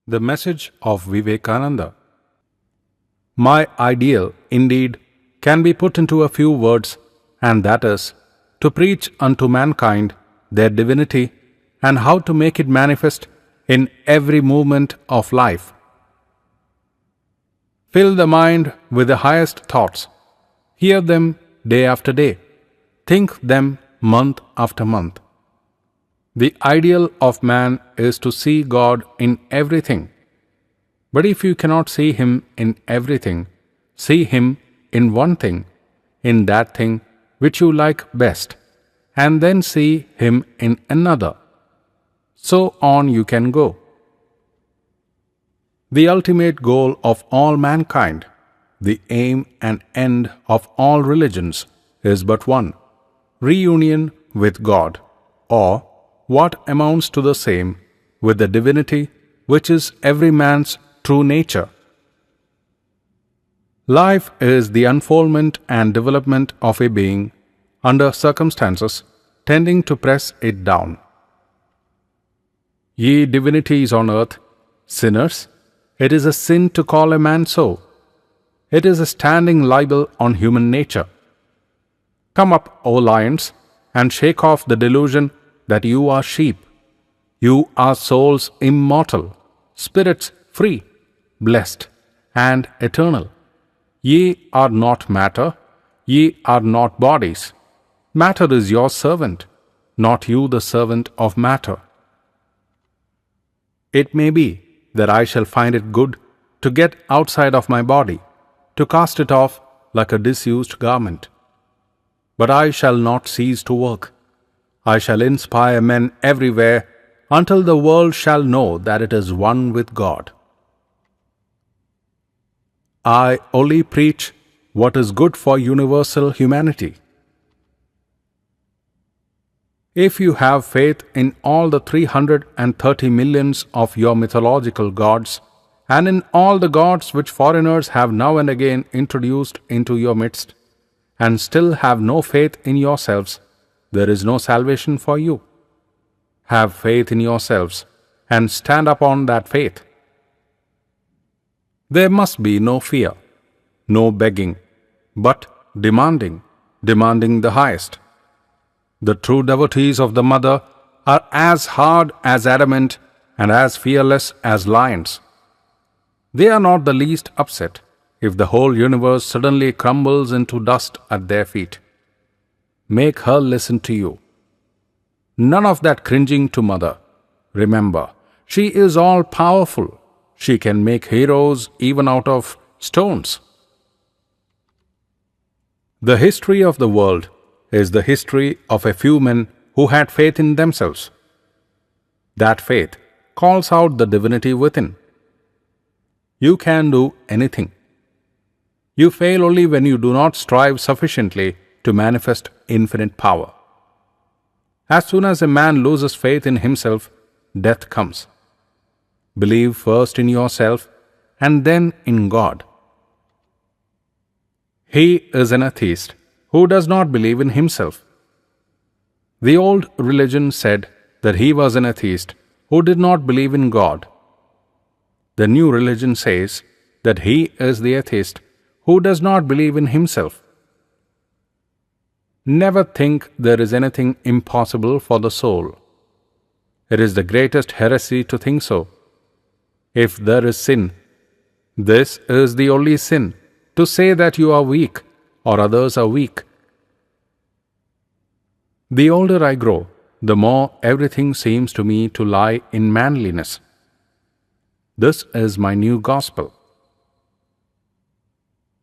The message of Vivekananda. My ideal, indeed, can be put into a few words, and that is, to preach unto mankind their divinity and how to make it manifest in every movement of life. Fill the mind with the highest thoughts. Hear them day after day. Think them month after month. The ideal of man is to see God in everything. But if you cannot see Him in everything, see Him in one thing, in that thing which you like best, and then see Him in another. So on you can go. The ultimate goal of all mankind, the aim and end of all religions, is but one: reunion with God, or what amounts to the same, with the divinity which is every man's true nature. Life is the unfoldment and development of a being under circumstances tending to press it down. Ye divinities on earth, sinners, it is a sin to call a man so. It is a standing libel on human nature. Come up, O lions, and shake off the delusion that you are sheep. You are souls immortal, spirits free, blessed, and eternal. Ye are not matter, ye are not bodies. Matter is your servant, not you the servant of matter. It may be that I shall find it good to get outside of my body, to cast it off like a disused garment. But I shall not cease to work. I shall inspire men everywhere until the world shall know that it is one with God. I only preach what is good for universal humanity. If you have faith in all the 330 millions of your mythological gods, and in all the gods which foreigners have now and again introduced into your midst, and still have no faith in yourselves, there is no salvation for you. Have faith in yourselves, and stand upon that faith. There must be no fear, no begging, but demanding the highest. The true devotees of the Mother are as hard as adamant and as fearless as lions. They are not the least upset if the whole universe suddenly crumbles into dust at their feet. Make her listen to you. None of that cringing to Mother. Remember, she is all-powerful. She can make heroes even out of stones. The history of the world is the history of a few men who had faith in themselves. That faith calls out the divinity within. You can do anything. You fail only when you do not strive sufficiently to manifest infinite power. As soon as a man loses faith in himself, death comes. Believe first in yourself and then in God. He is an atheist who does not believe in himself. The old religion said that he was an atheist who did not believe in God. The new religion says that he is the atheist who does not believe in himself. Never think there is anything impossible for the soul. It is the greatest heresy to think so. If there is sin, this is the only sin, to say that you are weak or others are weak. The older I grow, the more everything seems to me to lie in manliness. This is my new gospel.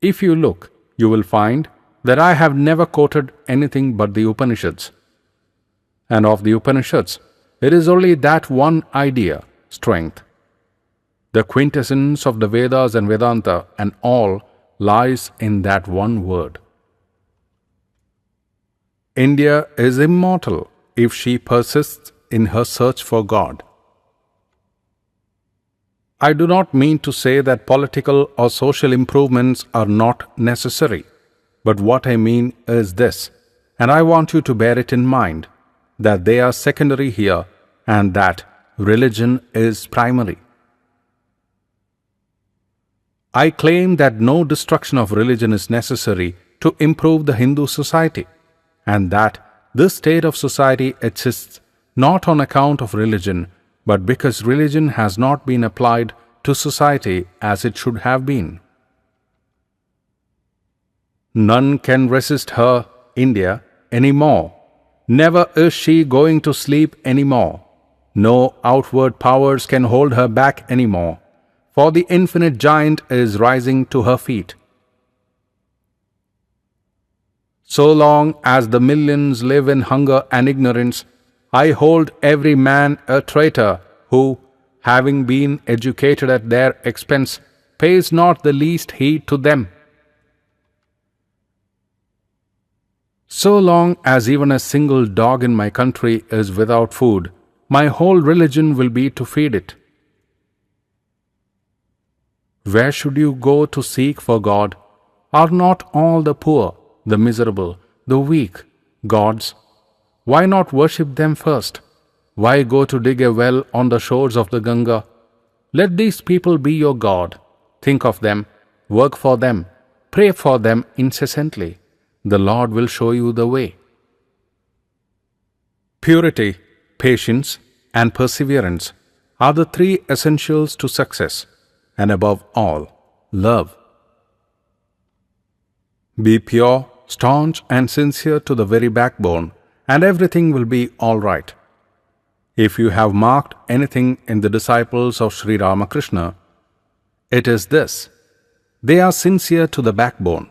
If you look, you will find that I have never quoted anything but the Upanishads. And of the Upanishads, it is only that one idea, strength. The quintessence of the Vedas and Vedanta and all lies in that one word. India is immortal if she persists in her search for God. I do not mean to say that political or social improvements are not necessary, but what I mean is this, and I want you to bear it in mind, that they are secondary here and that religion is primary. I claim that no destruction of religion is necessary to improve the Hindu society, and that this state of society exists not on account of religion, but because religion has not been applied to society as it should have been. None can resist her, India, any more. Never is she going to sleep any more. No outward powers can hold her back any more, for the infinite giant is rising to her feet. So long as the millions live in hunger and ignorance, I hold every man a traitor who, having been educated at their expense, pays not the least heed to them. So long as even a single dog in my country is without food, my whole religion will be to feed it. Where should you go to seek for God? Are not all the poor, the miserable, the weak, gods? Why not worship them first? Why go to dig a well on the shores of the Ganga? Let these people be your God. Think of them, work for them, pray for them incessantly. The Lord will show you the way. Purity, patience, and perseverance are the three essentials to success, and above all, love. Be pure, staunch, and sincere to the very backbone, and everything will be all right. If you have marked anything in the disciples of Sri Ramakrishna, it is this: they are sincere to the backbone.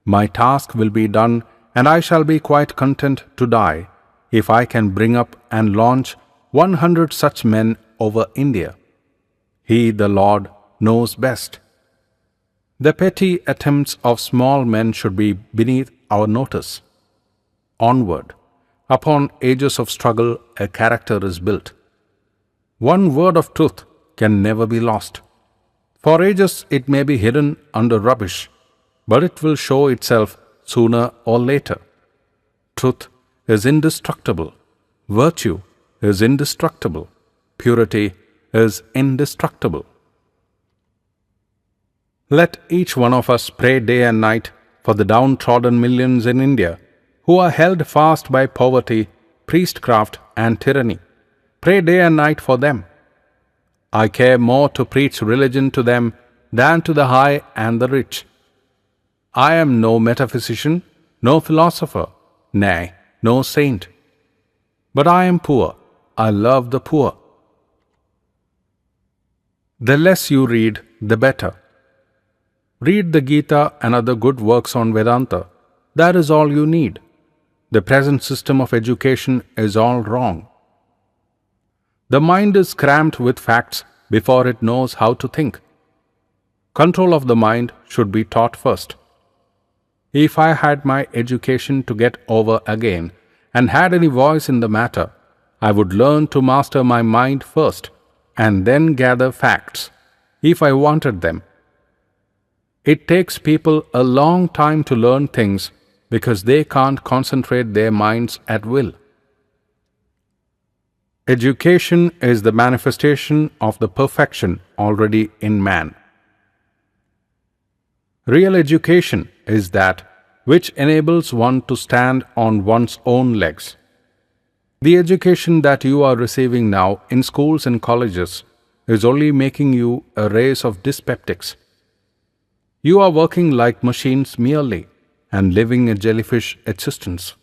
My task will be done, and I shall be quite content to die if I can bring up and launch 100 such men over India. He, the Lord, knows best. The petty attempts of small men should be beneath our notice. Onward, upon ages of struggle, a character is built. One word of truth can never be lost. For ages it may be hidden under rubbish, but it will show itself sooner or later. Truth is indestructible. Virtue is indestructible. Purity is indestructible. Let each one of us pray day and night for the downtrodden millions in India who are held fast by poverty, priestcraft, and tyranny. Pray day and night for them. I care more to preach religion to them than to the high and the rich. I am no metaphysician, no philosopher, nay, no saint. But I am poor. I love the poor. The less you read, the better. Read the Gita and other good works on Vedanta. That is all you need. The present system of education is all wrong. The mind is crammed with facts before it knows how to think. Control of the mind should be taught first. If I had my education to get over again and had any voice in the matter, I would learn to master my mind first and then gather facts, if I wanted them. It takes people a long time to learn things because they can't concentrate their minds at will. Education is the manifestation of the perfection already in man. Real education is that which enables one to stand on one's own legs. The education that you are receiving now in schools and colleges is only making you a race of dyspeptics. You are working like machines merely and living a jellyfish existence.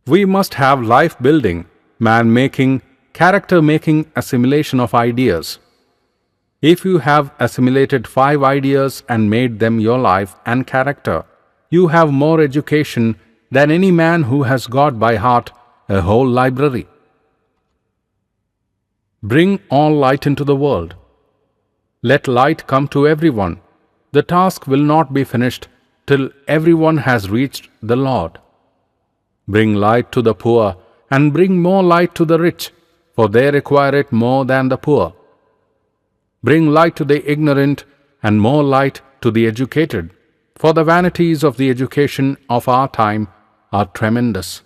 We must have life-building, man-making, character-making assimilation of ideas. If you have assimilated 5 ideas and made them your life and character, you have more education than any man who has got by heart a whole library. Bring all light into the world. Let light come to everyone. The task will not be finished till everyone has reached the Lord. Bring light to the poor and bring more light to the rich, for they require it more than the poor. Bring light to the ignorant and more light to the educated, for the vanities of the education of our time are tremendous.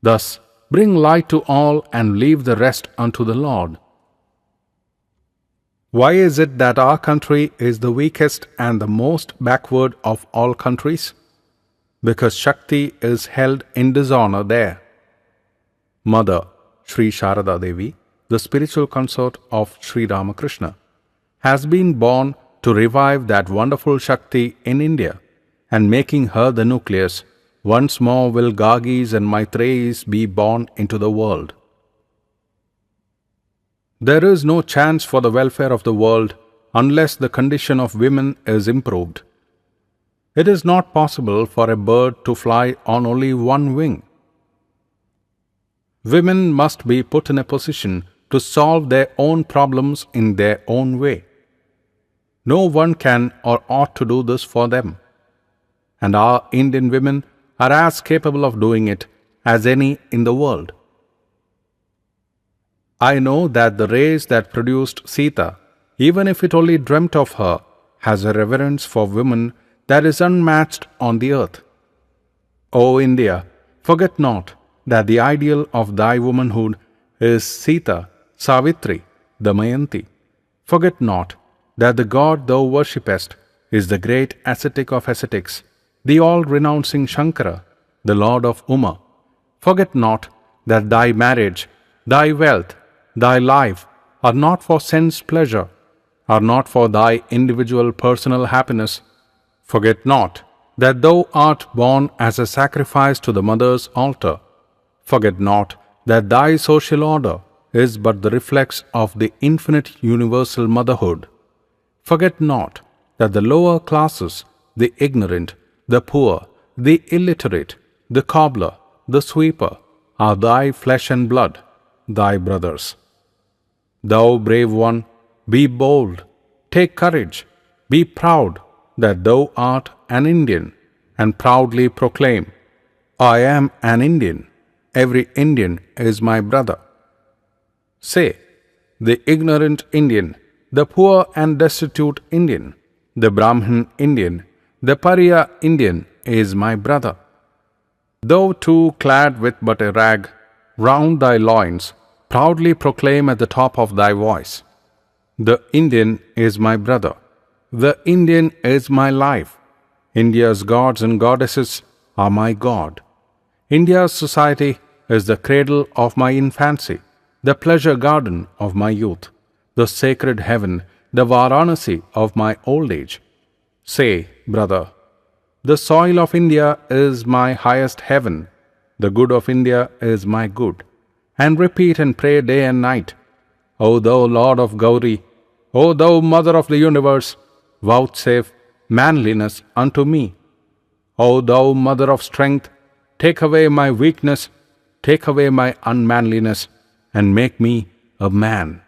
Thus, bring light to all and leave the rest unto the Lord. Why is it that our country is the weakest and the most backward of all countries? Because Shakti is held in dishonor there. Mother Sri Sharada Devi, the spiritual consort of Sri Ramakrishna, has been born to revive that wonderful Shakti in India, and making her the nucleus, once more will Gargis and Maitreyis be born into the world. There is no chance for the welfare of the world unless the condition of women is improved. It is not possible for a bird to fly on only one wing. Women must be put in a position to solve their own problems in their own way. No one can or ought to do this for them. And our Indian women are as capable of doing it as any in the world. I know that the race that produced Sita, even if it only dreamt of her, has a reverence for women that is unmatched on the earth. O India, forget not that the ideal of thy womanhood is Sita, Savitri, Damayanti. Forget not that the god thou worshippest is the great ascetic of ascetics, the all-renouncing Shankara, the lord of Uma. Forget not that thy marriage, thy wealth, thy life are not for sense pleasure, are not for thy individual personal happiness. Forget not that thou art born as a sacrifice to the mother's altar. Forget not that thy social order is but the reflex of the infinite universal motherhood. Forget not that the lower classes, the ignorant, the poor, the illiterate, the cobbler, the sweeper, are thy flesh and blood, thy brothers. Thou brave one, be bold, take courage, be proud that thou art an Indian, and proudly proclaim, I am an Indian, every Indian is my brother. Say, the ignorant Indian, the poor and destitute Indian, the Brahmin Indian, the Pariah Indian is my brother. Thou too, clad with but a rag round thy loins, proudly proclaim at the top of thy voice, the Indian is my brother, the Indian is my life, India's gods and goddesses are my God. India's society is the cradle of my infancy, the pleasure garden of my youth, the sacred heaven, the Varanasi of my old age. Say, brother, the soil of India is my highest heaven, the good of India is my good, and repeat and pray day and night, O thou Lord of Gauri, O thou Mother of the universe, vouchsafe manliness unto me. O thou Mother of strength, take away my weakness, take away my unmanliness, and make me a man.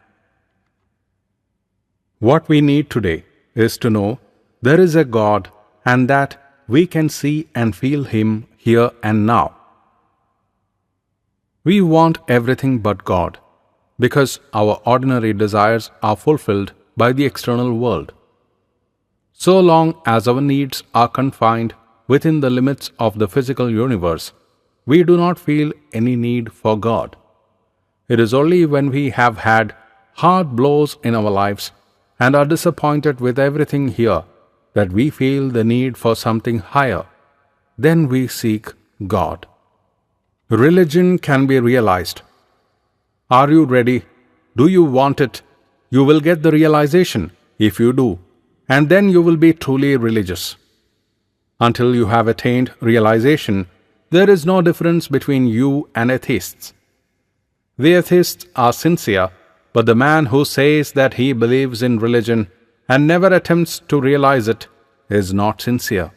What we need today is to know there is a God and that we can see and feel Him here and now. We want everything but God because our ordinary desires are fulfilled by the external world. So long as our needs are confined within the limits of the physical universe, we do not feel any need for God. It is only when we have had hard blows in our lives and are disappointed with everything here that we feel the need for something higher. Then we seek God. Religion can be realized. Are you ready? Do you want it? You will get the realization if you do, and then you will be truly religious. Until you have attained realization, there is no difference between you and atheists. The atheists are sincere, but the man who says that he believes in religion and never attempts to realize it is not sincere.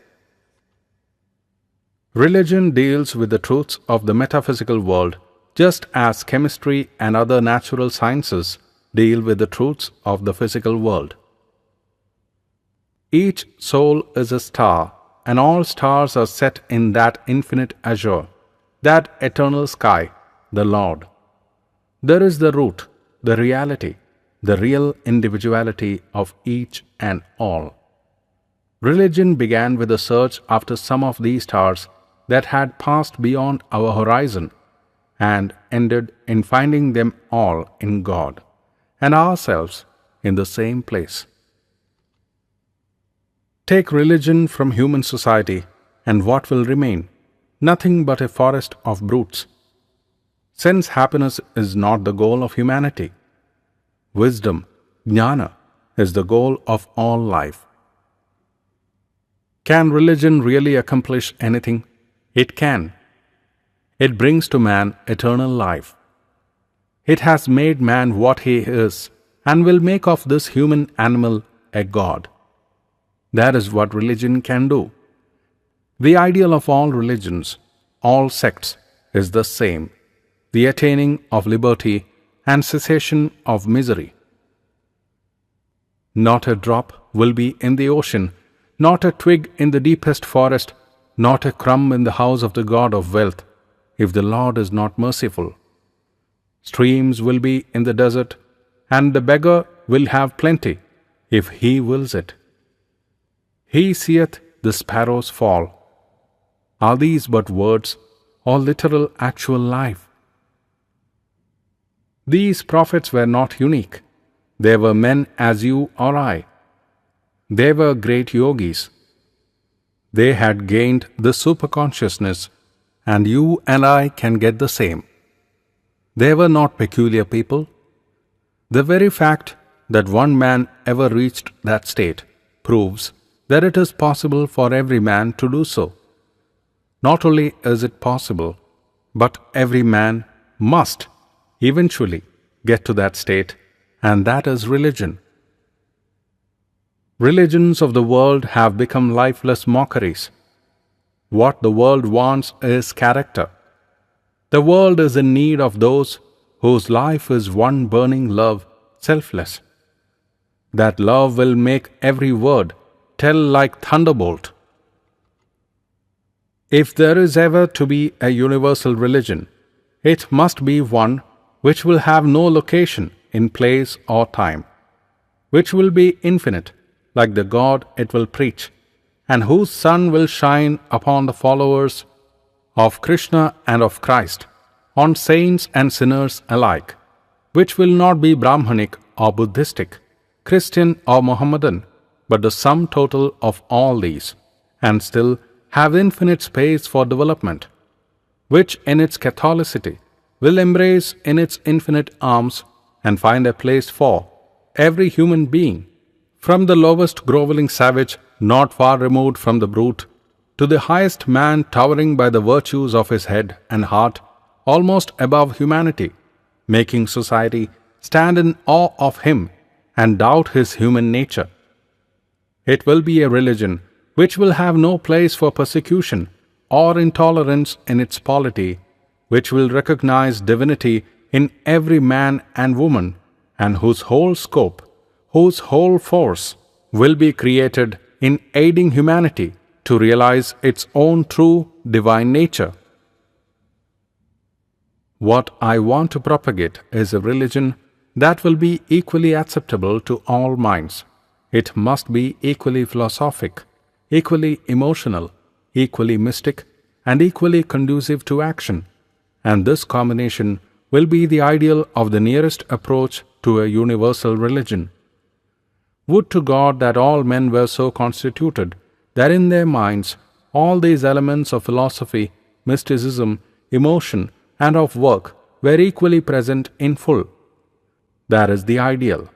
Religion deals with the truths of the metaphysical world, just as chemistry and other natural sciences deal with the truths of the physical world. Each soul is a star, and all stars are set in that infinite azure, that eternal sky, the Lord. There is the root, the reality, the real individuality of each and all. Religion began with a search after some of these stars that had passed beyond our horizon and ended in finding them all in God and ourselves in the same place. Take religion from human society, and what will remain? Nothing but a forest of brutes. Since happiness is not the goal of humanity, wisdom, jnana, is the goal of all life. Can religion really accomplish anything? It can. It brings to man eternal life. It has made man what he is and will make of this human animal a god. That is what religion can do. The ideal of all religions, all sects, is the same: the attaining of liberty and cessation of misery. Not a drop will be in the ocean, not a twig in the deepest forest, not a crumb in the house of the God of wealth, if the Lord is not merciful. Streams will be in the desert, and the beggar will have plenty, if he wills it. He seeth the sparrows fall. Are these but words, or literal actual life? These prophets were not unique. They were men as you or I. They were great yogis. They had gained the superconsciousness, and you and I can get the same. They were not peculiar people. The very fact that one man ever reached that state proves that it is possible for every man to do so. Not only is it possible, but every man must eventually get to that state, and that is religion. Religions of the world have become lifeless mockeries. What the world wants is character. The world is in need of those whose life is one burning love, selfless. That love will make every word tell like thunderbolt. If there is ever to be a universal religion, it must be one which will have no location in place or time, which will be infinite, like the God it will preach, and whose sun will shine upon the followers of Krishna and of Christ, on saints and sinners alike, which will not be Brahmanic or Buddhistic, Christian or Mohammedan, but the sum total of all these, and still have infinite space for development, which in its Catholicity will embrace in its infinite arms and find a place for every human being, from the lowest groveling savage not far removed from the brute, to the highest man towering by the virtues of his head and heart almost above humanity, making society stand in awe of him and doubt his human nature. It will be a religion which will have no place for persecution or intolerance in its polity, which will recognize divinity in every man and woman, and whose whole scope, whose whole force will be created in aiding humanity to realize its own true divine nature. What I want to propagate is a religion that will be equally acceptable to all minds. It must be equally philosophic, equally emotional, equally mystic, and equally conducive to action, and this combination will be the ideal of the nearest approach to a universal religion. Would to God that all men were so constituted that in their minds all these elements of philosophy, mysticism, emotion, and of work were equally present in full. That is the ideal,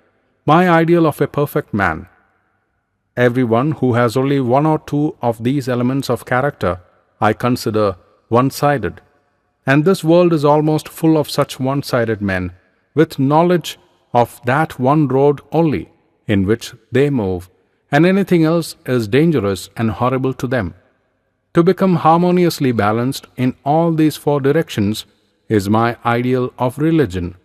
my ideal of a perfect man. Everyone who has only one or two of these elements of character I consider one-sided, and this world is almost full of such one-sided men, with knowledge of that one road only in which they move, and anything else is dangerous and horrible to them. To become harmoniously balanced in all these four directions is my ideal of religion.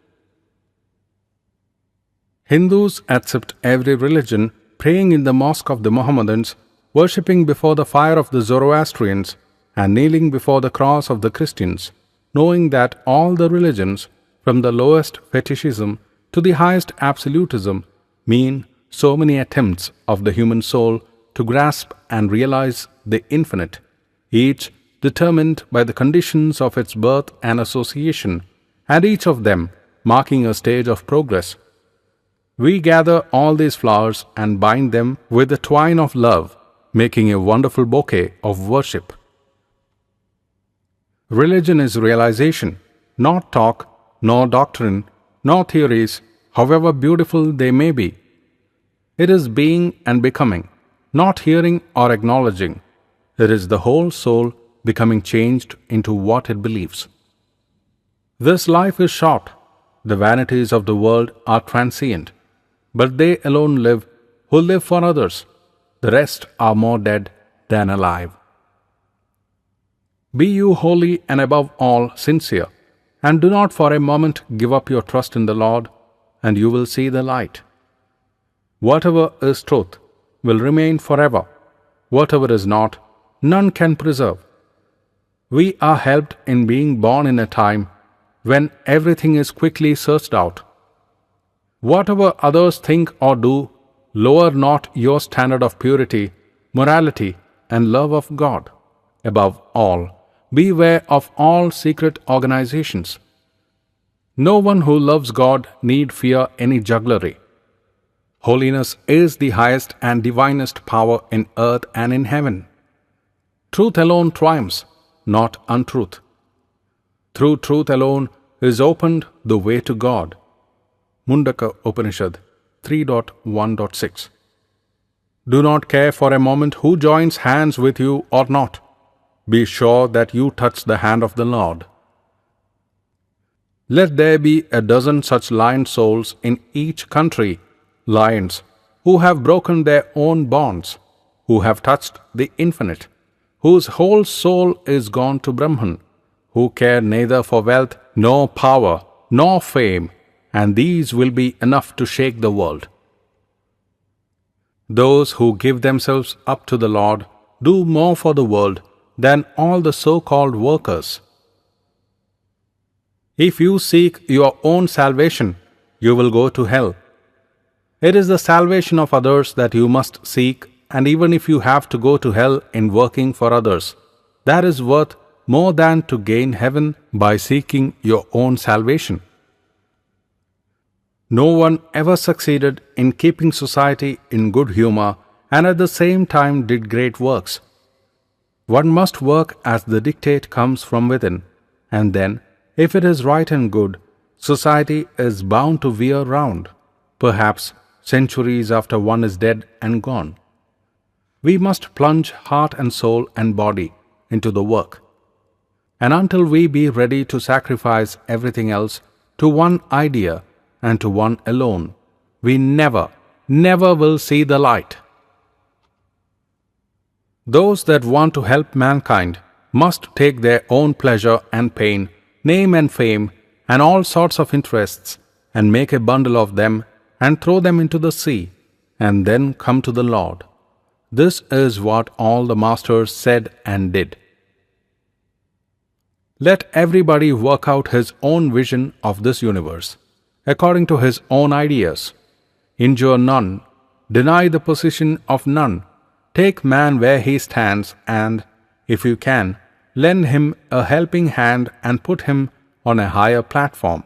Hindus accept every religion, praying in the mosque of the Mohammedans, worshipping before the fire of the Zoroastrians, and kneeling before the cross of the Christians, knowing that all the religions, from the lowest fetishism to the highest absolutism, mean so many attempts of the human soul to grasp and realize the infinite, each determined by the conditions of its birth and association, and each of them marking a stage of progress. We gather all these flowers and bind them with the twine of love, making a wonderful bouquet of worship. Religion is realization, not talk, nor doctrine, nor theories, however beautiful they may be. It is being and becoming, not hearing or acknowledging. It is the whole soul becoming changed into what it believes. This life is short. The vanities of the world are transient, but they alone live who live for others. The rest are more dead than alive. Be you holy and above all sincere, and do not for a moment give up your trust in the Lord, and you will see the light. Whatever is truth will remain forever. Whatever is not, none can preserve. We are helped in being born in a time when everything is quickly searched out. Whatever others think or do, lower not your standard of purity, morality, and love of God. Above all, beware of all secret organizations. No one who loves God need fear any jugglery. Holiness is the highest and divinest power in earth and in heaven. Truth alone triumphs, not untruth. Through truth alone is opened the way to God. Mundaka Upanishad 3.1.6. Do not care for a moment who joins hands with you or not. Be sure that you touch the hand of the Lord. Let there be a dozen such lion souls in each country, lions who have broken their own bonds, who have touched the infinite, whose whole soul is gone to Brahman, who care neither for wealth, nor power, nor fame, and these will be enough to shake the world. Those who give themselves up to the Lord do more for the world than all the so-called workers. If you seek your own salvation, you will go to hell. It is the salvation of others that you must seek, and even if you have to go to hell in working for others, that is worth more than to gain heaven by seeking your own salvation. No one ever succeeded in keeping society in good humor and at the same time did great works. One must work as the dictate comes from within, and then, if it is right and good, society is bound to veer round, perhaps centuries after one is dead and gone. We must plunge heart and soul and body into the work. And until we be ready to sacrifice everything else to one idea and to one alone, we never will see the light. Those that want to help mankind must take their own pleasure and pain, name and fame, and all sorts of interests, and make a bundle of them and throw them into the sea, and then come to the Lord. This is what all the masters said and did. Let everybody work out his own vision of this universe, according to his own ideas. Injure none, deny the position of none. Take man where he stands and, if you can, lend him a helping hand and put him on a higher platform.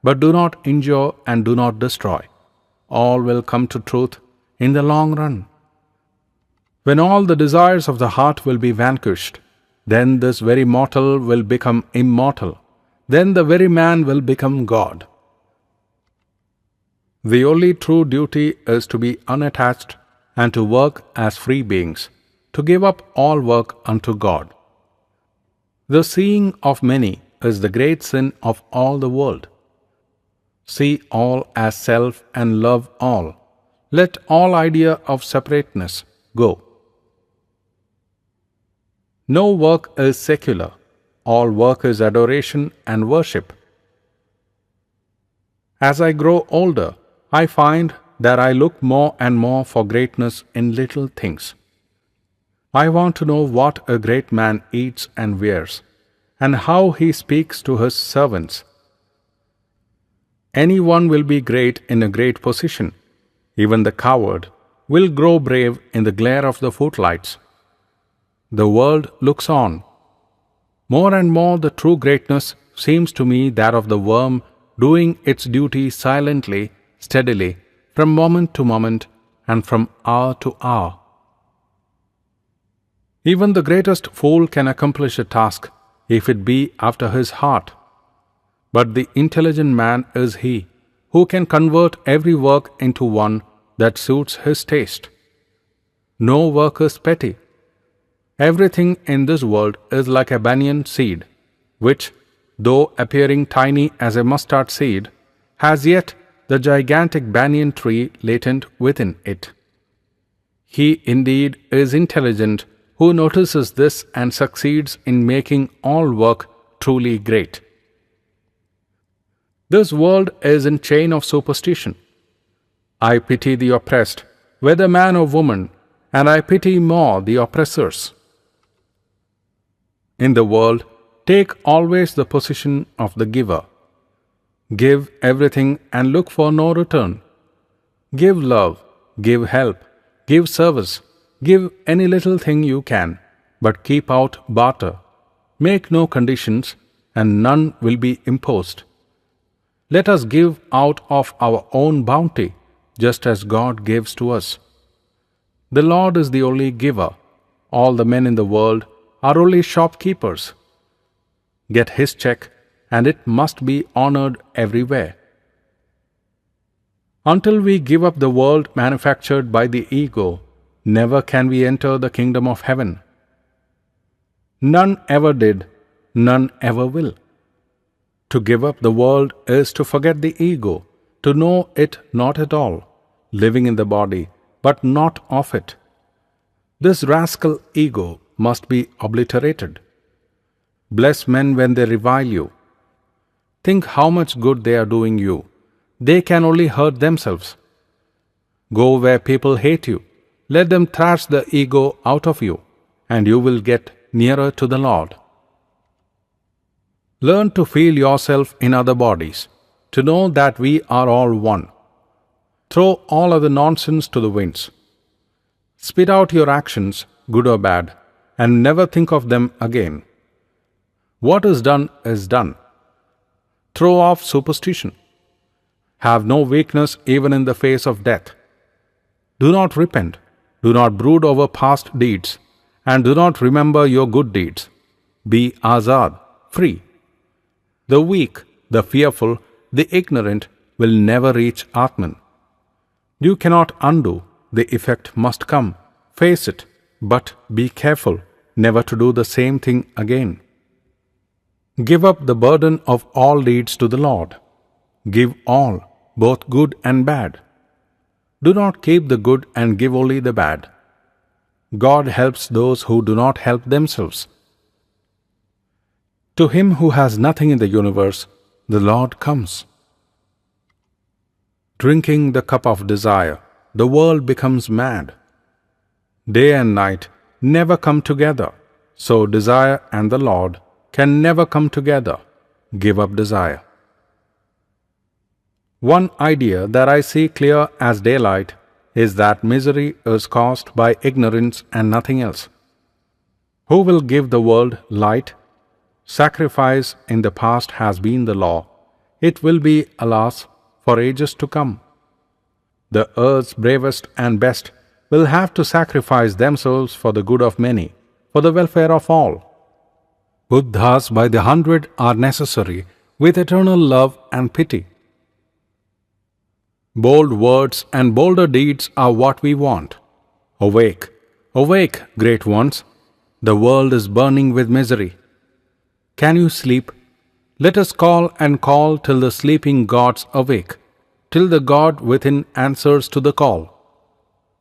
But do not injure and do not destroy. All will come to truth in the long run. When all the desires of the heart will be vanquished, then this very mortal will become immortal. Then the very man will become God. The only true duty is to be unattached and to work as free beings, to give up all work unto God. The seeing of many is the great sin of all the world. See all as self and love all. Let all idea of separateness go. No work is secular. All work is adoration and worship. As I grow older, I find that I look more and more for greatness in little things. I want to know what a great man eats and wears, and how he speaks to his servants. Anyone will be great in a great position. Even the coward will grow brave in the glare of the footlights. The world looks on. More and more the true greatness seems to me that of the worm doing its duty silently, steadily, from moment to moment, and from hour to hour. Even the greatest fool can accomplish a task if it be after his heart. But the intelligent man is he who can convert every work into one that suits his taste. No work is petty. Everything in this world is like a banyan seed, which, though appearing tiny as a mustard seed, has yet the gigantic banyan tree latent within it. He indeed is intelligent who notices this and succeeds in making all work truly great. This world is in chain of superstition. I pity the oppressed, whether man or woman, and I pity more the oppressors. In the world, take always the position of the giver. Give everything and look for no return. Give love, give help, give service, give any little thing you can, but keep out barter. Make no conditions, and none will be imposed. Let us give out of our own bounty, just as God gives to us. The Lord is the only giver. All the men in the world are only shopkeepers. Get His check, and it must be honored everywhere. Until we give up the world manufactured by the ego, never can we enter the kingdom of heaven. None ever did, none ever will. To give up the world is to forget the ego, to know it not at all, living in the body, but not of it. This rascal ego must be obliterated. Bless men when they revile you. Think how much good they are doing you. They can only hurt themselves. Go where people hate you. Let them thrash the ego out of you, and you will get nearer to the Lord. Learn to feel yourself in other bodies, to know that we are all one. Throw all other nonsense to the winds. Spit out your actions, good or bad, and never think of them again. What is done is done. Throw off superstition. Have no weakness even in the face of death. Do not repent. Do not brood over past deeds, and do not remember your good deeds. Be azad, free. The weak, the fearful, the ignorant will never reach Atman. You cannot undo, the effect must come. Face it, but be careful never to do the same thing again. Give up the burden of all deeds to the Lord. Give all, both good and bad. Do not keep the good and give only the bad. God helps those who do not help themselves. To him who has nothing in the universe, the Lord comes. Drinking the cup of desire, the world becomes mad. Day and night never come together, so desire and the Lord can never come together. Give up desire. One idea that I see clear as daylight is that misery is caused by ignorance and nothing else. Who will give the world light? Sacrifice in the past has been the law. It will be, alas, for ages to come. The earth's bravest and best will have to sacrifice themselves for the good of many, for the welfare of all. Buddhas by the 100 are necessary, with eternal love and pity. Bold words and bolder deeds are what we want. Awake, awake, great ones! The world is burning with misery. Can you sleep? Let us call and call till the sleeping gods awake, till the God within answers to the call.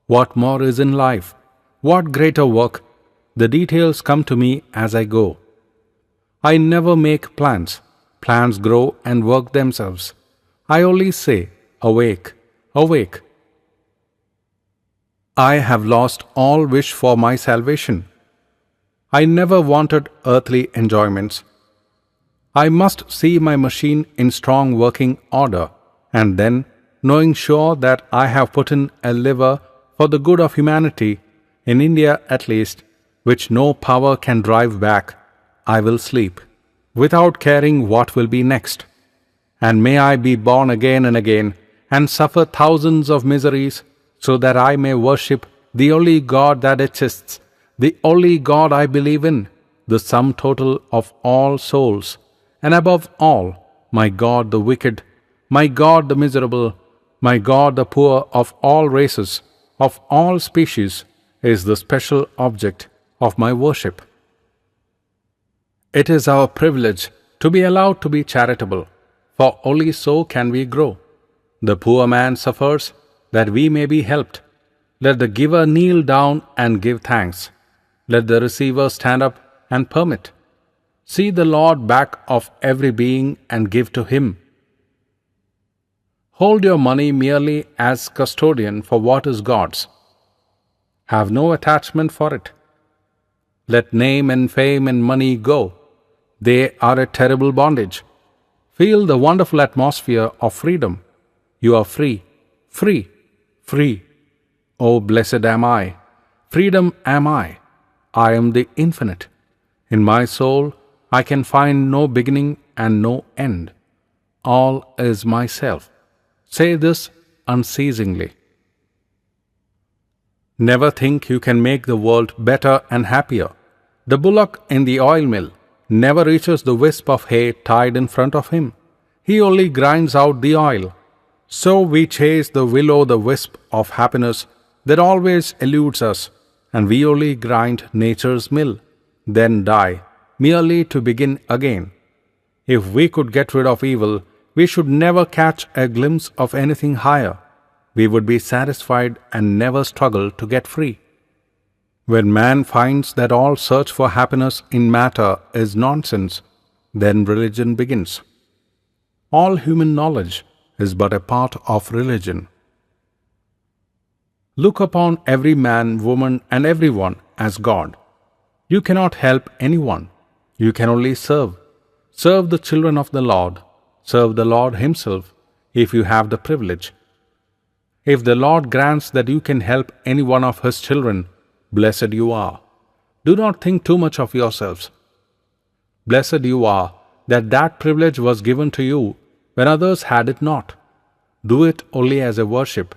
What more is in life? What greater work? The details come to me as I go. I never make plans. Plans grow and work themselves. I only say, awake, awake. I have lost all wish for my salvation. I never wanted earthly enjoyments. I must see my machine in strong working order, and then, knowing sure that I have put in a liver for the good of humanity, in India at least, which no power can drive back, I will sleep, without caring what will be next. And may I be born again and again, and suffer thousands of miseries, so that I may worship the only God that exists, the only God I believe in, the sum total of all souls, and above all, my God the wicked, my God the miserable, my God the poor of all races, of all species, is the special object of my worship. It is our privilege to be allowed to be charitable, for only so can we grow. The poor man suffers that we may be helped. Let the giver kneel down and give thanks. Let the receiver stand up and permit. See the Lord back of every being and give to him. Hold your money merely as custodian for what is God's. Have no attachment for it. Let name and fame and money go. They are a terrible bondage. Feel the wonderful atmosphere of freedom. You are free, free, free. Oh, blessed am I. Freedom am I. I am the infinite. In my soul, I can find no beginning and no end. All is myself. Say this unceasingly. Never think you can make the world better and happier. The bullock in the oil mill never reaches the wisp of hay tied in front of him. He only grinds out the oil. So we chase the will-o'-the-wisp of happiness that always eludes us, and we only grind nature's mill, then die, merely to begin again. If we could get rid of evil, we should never catch a glimpse of anything higher. We would be satisfied and never struggle to get free. When man finds that all search for happiness in matter is nonsense, then religion begins. All human knowledge is but a part of religion. Look upon every man, woman, and everyone as God. You cannot help anyone. You can only serve. Serve the children of the Lord. Serve the Lord Himself, if you have the privilege. If the Lord grants that you can help any one of His children, blessed you are. Do not think too much of yourselves. Blessed you are that privilege was given to you when others had it not. Do it only as a worship.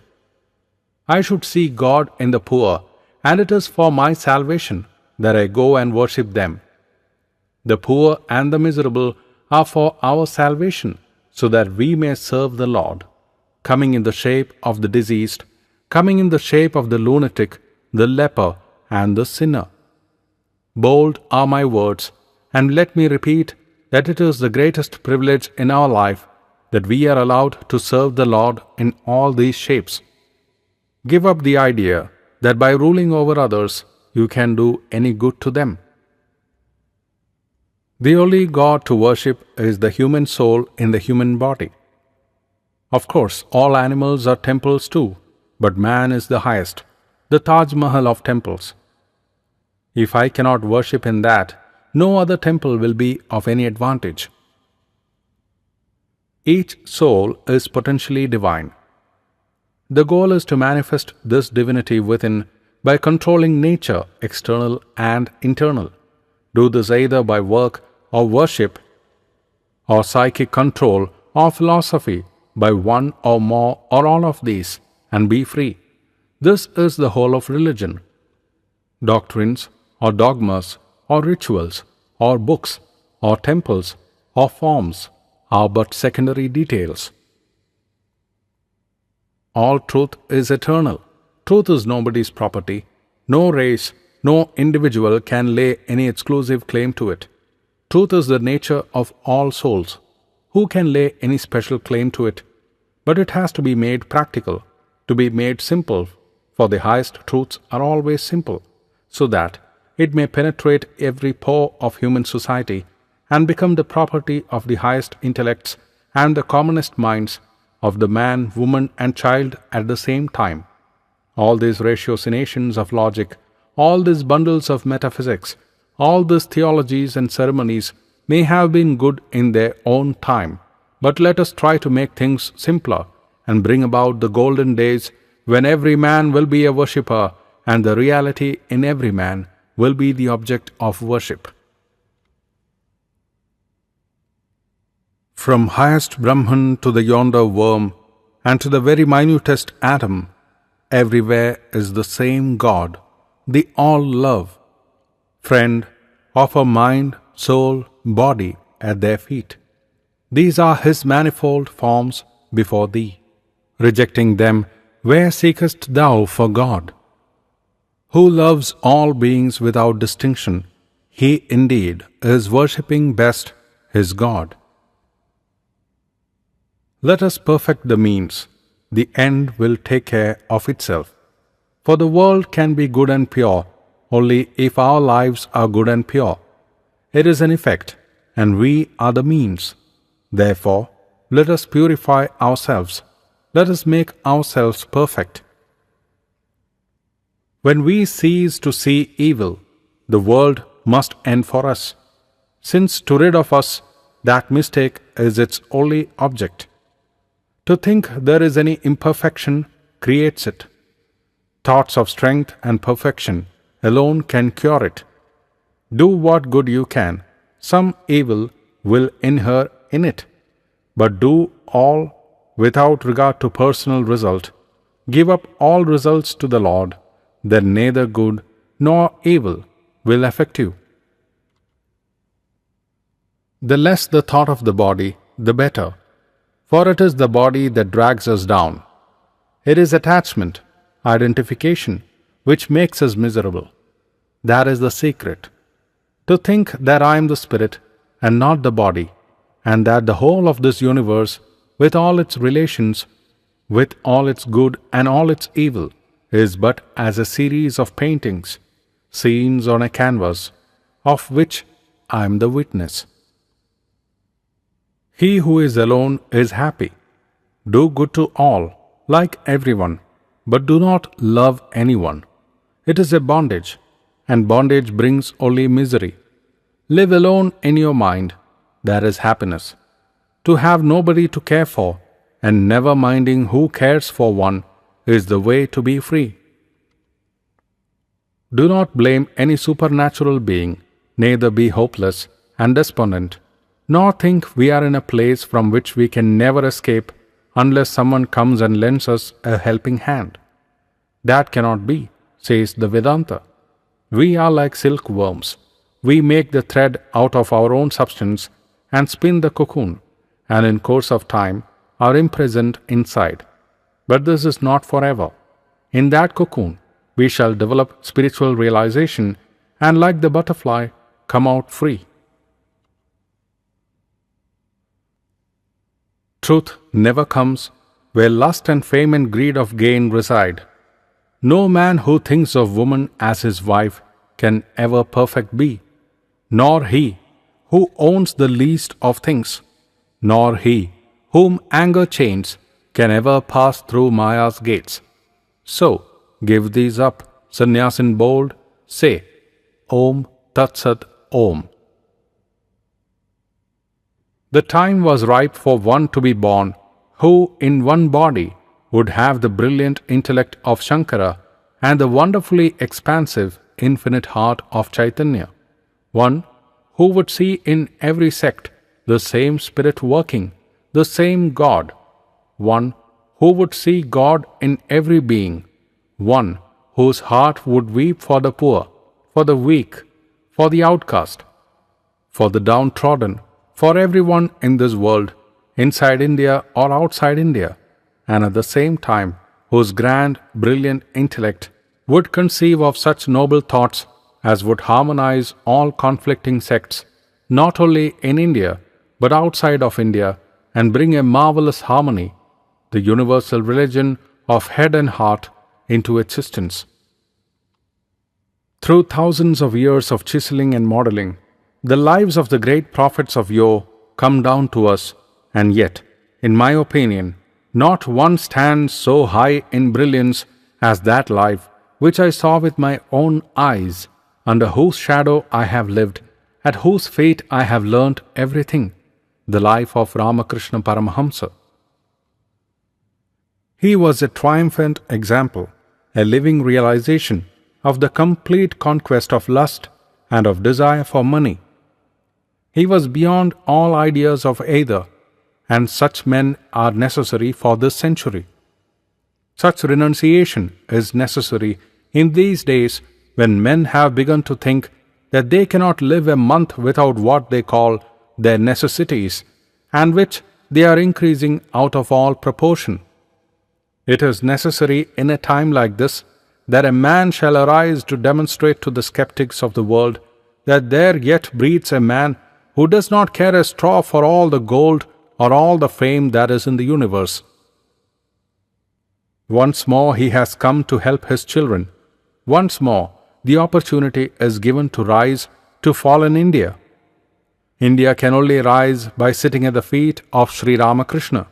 I should see God in the poor, and it is for my salvation that I go and worship them. The poor and the miserable are for our salvation, so that we may serve the Lord, coming in the shape of the diseased, coming in the shape of the lunatic, the leper, and the sinner. Bold are my words, and let me repeat that it is the greatest privilege in our life that we are allowed to serve the Lord in all these shapes. Give up the idea that by ruling over others, you can do any good to them. The only God to worship is the human soul in the human body. Of course, all animals are temples too, but man is the highest, the Taj Mahal of temples. If I cannot worship in that, no other temple will be of any advantage. Each soul is potentially divine. The goal is to manifest this divinity within by controlling nature, external and internal. Do this either by work or worship, or psychic control or philosophy, by one or more or all of these, and be free. This is the whole of religion. Doctrines or dogmas or rituals or books or temples or forms are but secondary details. All truth is eternal. Truth is nobody's property. No race, no individual can lay any exclusive claim to it. Truth is the nature of all souls. Who can lay any special claim to it? But it has to be made practical, to be made simple, for the highest truths are always simple, so that it may penetrate every pore of human society and become the property of the highest intellects and the commonest minds of the man, woman, and child at the same time. All these ratiocinations of logic, all these bundles of metaphysics, all these theologies and ceremonies may have been good in their own time, but let us try to make things simpler and bring about the golden days when every man will be a worshipper and the reality in every man will be the object of worship. From highest Brahman to the yonder worm, and to the very minutest atom, everywhere is the same God, the all-love, friend of our mind, soul, body at their feet. These are His manifold forms before thee. Rejecting them, where seekest thou for God? Who loves all beings without distinction, he indeed is worshipping best his God. Let us perfect the means, the end will take care of itself. For the world can be good and pure only if our lives are good and pure. It is an effect, and we are the means. Therefore, let us purify ourselves. Let us make ourselves perfect. When we cease to see evil, the world must end for us, since to rid of us, that mistake is its only object. To think there is any imperfection creates it. Thoughts of strength and perfection alone can cure it. Do what good you can, some evil will inhere in it, but do all without regard to personal result. Give up all results to the Lord, then neither good nor evil will affect you. The less the thought of the body, the better, for it is the body that drags us down. It is attachment, identification, which makes us miserable. That is the secret. To think that I am the spirit and not the body, and that the whole of this universe, with all its relations, with all its good and all its evil, is but as a series of paintings, scenes on a canvas, of which I am the witness. He who is alone is happy. Do good to all, like everyone, but do not love anyone. It is a bondage, and bondage brings only misery. Live alone in your mind, that is happiness. To have nobody to care for, and never minding who cares for one, is the way to be free. Do not blame any supernatural being, neither be hopeless and despondent, nor think we are in a place from which we can never escape unless someone comes and lends us a helping hand. That cannot be, says the Vedanta. We are like silkworms. We make the thread out of our own substance and spin the cocoon, and in course of time are imprisoned inside. But this is not forever. In that cocoon, we shall develop spiritual realization and, like the butterfly, come out free. Truth never comes where lust and fame and greed of gain reside. No man who thinks of woman as his wife can ever perfect be, nor he who owns the least of things, nor he whom anger chains can ever pass through Maya's gates. So, give these up, Sannyasin bold, say, Om Tat Sat Om. The time was ripe for one to be born, who in one body would have the brilliant intellect of Shankara and the wonderfully expansive, infinite heart of Chaitanya. One who would see in every sect the same spirit working, the same God. One who would see God in every being. One whose heart would weep for the poor, for the weak, for the outcast, for the downtrodden, for everyone in this world, inside India or outside India, and at the same time whose grand, brilliant intellect would conceive of such noble thoughts as would harmonize all conflicting sects, not only in India but outside of India, and bring a marvelous harmony, the universal religion of head and heart, into existence. Through thousands of years of chiseling and modeling, the lives of the great prophets of yore come down to us, and yet, in my opinion, not one stands so high in brilliance as that life which I saw with my own eyes, under whose shadow I have lived, at whose feet I have learnt everything, the life of Ramakrishna Paramahamsa. He was a triumphant example, a living realization of the complete conquest of lust and of desire for money. He was beyond all ideas of either, and such men are necessary for this century. Such renunciation is necessary in these days when men have begun to think that they cannot live a month without what they call their necessities, and which they are increasing out of all proportion. It is necessary in a time like this that a man shall arise to demonstrate to the skeptics of the world that there yet breathes a man who does not care a straw for all the gold or all the fame that is in the universe. Once more he has come to help his children. Once more the opportunity is given to rise to fallen India. India can only rise by sitting at the feet of Sri Ramakrishna.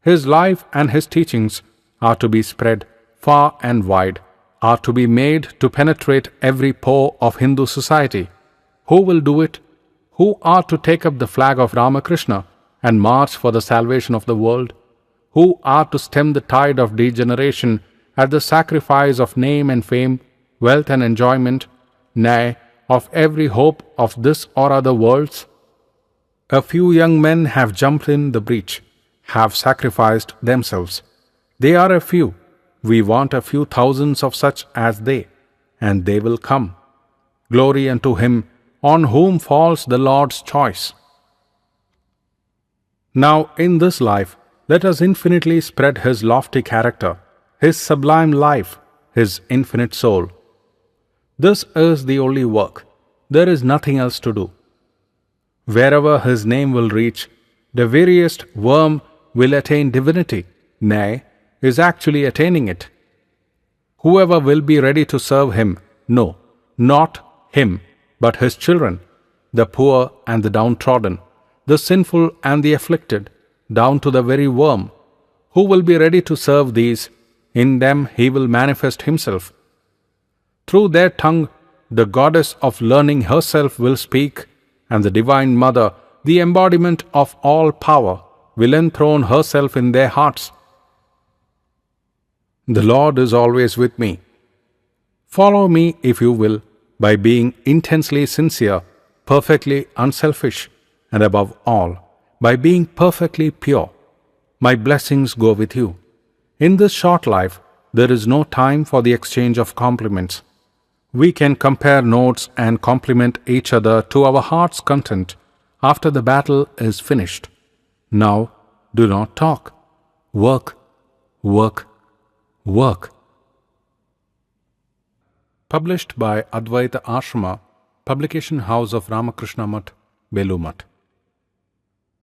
His life and his teachings are to be spread far and wide, are to be made to penetrate every pore of Hindu society. Who will do it? Who are to take up the flag of Ramakrishna and march for the salvation of the world? Who are to stem the tide of degeneration at the sacrifice of name and fame, wealth and enjoyment, nay, of every hope of this or other worlds? A few young men have jumped in the breach, have sacrificed themselves. They are a few. We want a few thousands of such as they, and they will come. Glory unto him on whom falls the Lord's choice. Now in this life, let us infinitely spread his lofty character, his sublime life, his infinite soul. This is the only work. There is nothing else to do. Wherever his name will reach, the veriest worm will attain divinity, nay, is actually attaining it. Whoever will be ready to serve him, no, not him, but his children, the poor and the downtrodden, the sinful and the afflicted, down to the very worm, who will be ready to serve these, in them he will manifest himself. Through their tongue, the goddess of learning herself will speak, and the Divine Mother, the embodiment of all power, will enthrone herself in their hearts. The Lord is always with me. Follow me, if you will, by being intensely sincere, perfectly unselfish, and above all, by being perfectly pure. My blessings go with you. In this short life, there is no time for the exchange of compliments. We can compare notes and compliment each other to our heart's content after the battle is finished. Now, do not talk. Work, work, work. Published by Advaita Ashrama, Publication House of Ramakrishna Mutt, Belur Mutt.